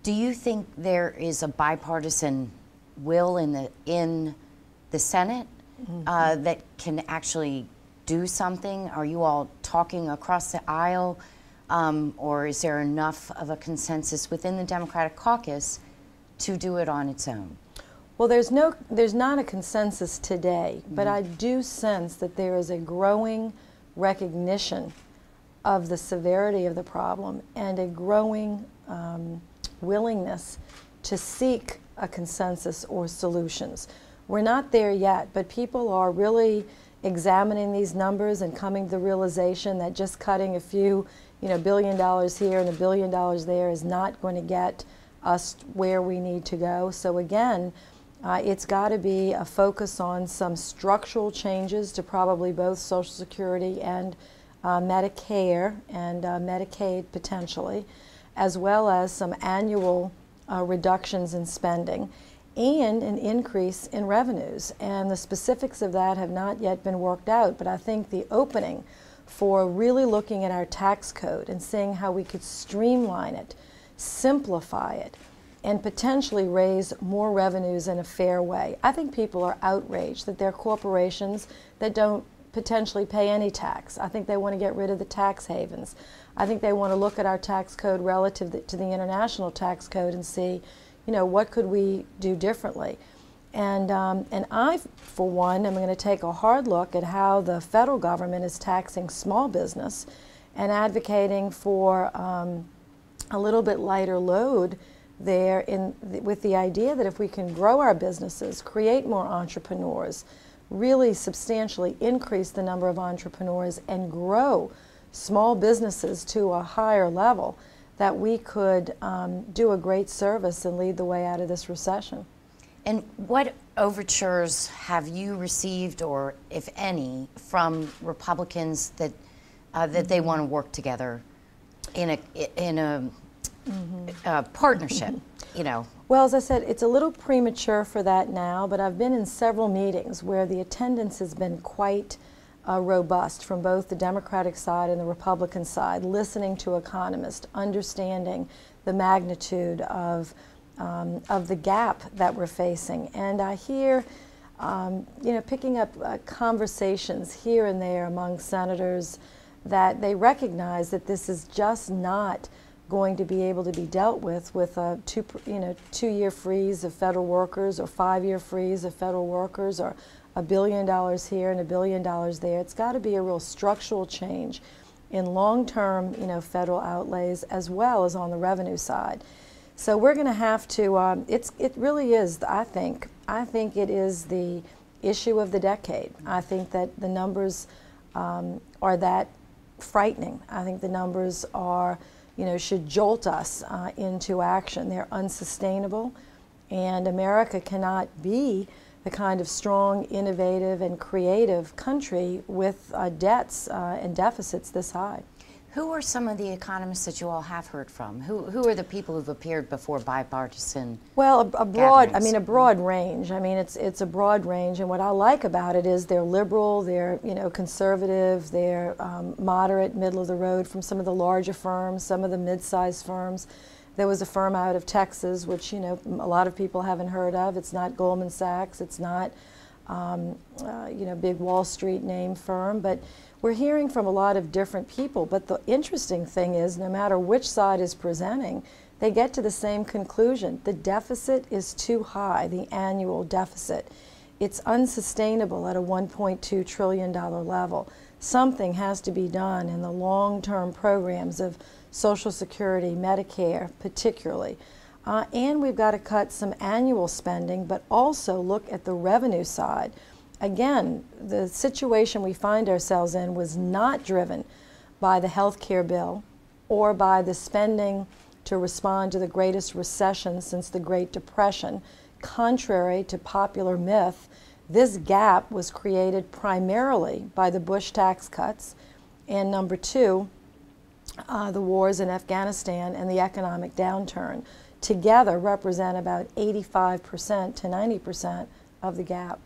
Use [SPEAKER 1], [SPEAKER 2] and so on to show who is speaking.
[SPEAKER 1] Do you think there is a bipartisan will in the Senate that can actually do something? Are you all talking across the aisle, or is there enough of a consensus within the Democratic caucus to do it on its own?
[SPEAKER 2] Well, there's not a consensus today, but I do sense that there is a growing recognition of the severity of the problem and a growing willingness to seek a consensus or solutions. We're not there yet, but people are really examining these numbers and coming to the realization that just cutting a few, $1 billion here and $1 billion there is not going to get us where we need to go. So again, it's got to be a focus on some structural changes to probably both Social Security and Medicare and Medicaid potentially, as well as some annual reductions in spending and an increase in revenues. And the specifics of that have not yet been worked out, but I think the opening for really looking at our tax code and seeing how we could streamline it, simplify it, and potentially raise more revenues in a fair way. I think people are outraged that there are corporations that don't potentially pay any tax. I think they want to get rid of the tax havens. I think they want to look at our tax code relative to the international tax code and see, what could we do differently? And I, for one, am going to take a hard look at how the federal government is taxing small business and advocating for a little bit lighter load there with the idea that if we can grow our businesses, create more entrepreneurs, really substantially increase the number of entrepreneurs and grow small businesses to a higher level, that we could do a great service and lead the way out of this recession.
[SPEAKER 1] And what overtures have you received, or if any, from Republicans that they want to work together in a partnership?
[SPEAKER 2] Well, as I said, it's a little premature for that now, but I've been in several meetings where the attendance has been quite robust from both the Democratic side and the Republican side, listening to economists, understanding the magnitude of the gap that we're facing. And I hear, picking up conversations here and there among senators that they recognize that this is just not going to be able to be dealt with a two-year freeze of federal workers or 5-year freeze of federal workers or $1 billion here and $1 billion there. It's got to be a real structural change in long-term, federal outlays as well as on the revenue side. So we're going to have to. It really is. I think it is the issue of the decade. I think that the numbers are that frightening. I think the numbers are, should jolt us into action. They're unsustainable, and America cannot be the kind of strong, innovative, and creative country with debts and deficits this high.
[SPEAKER 1] Who are some of the economists that you all have heard from? Who are the people who've appeared before bipartisan?
[SPEAKER 2] Well, a broad range. It's a broad range, and what I like about it is they're liberal, they're conservative, they're moderate, middle of the road from some of the larger firms, some of the mid-sized firms. There was a firm out of Texas, which a lot of people haven't heard of. It's not Goldman Sachs. It's not big Wall Street name firm, but we're hearing from a lot of different people. But the interesting thing is, no matter which side is presenting, they get to the same conclusion. The deficit is too high, the annual deficit. It's unsustainable at a $1.2 trillion level. Something has to be done in the long-term programs of Social Security, Medicare particularly. And we've got to cut some annual spending, but also look at the revenue side. Again, the situation we find ourselves in was not driven by the health care bill or by the spending to respond to the greatest recession since the Great Depression. Contrary to popular myth, this gap was created primarily by the Bush tax cuts, and number two, the wars in Afghanistan and the economic downturn together represent about 85% to 90% of the gap.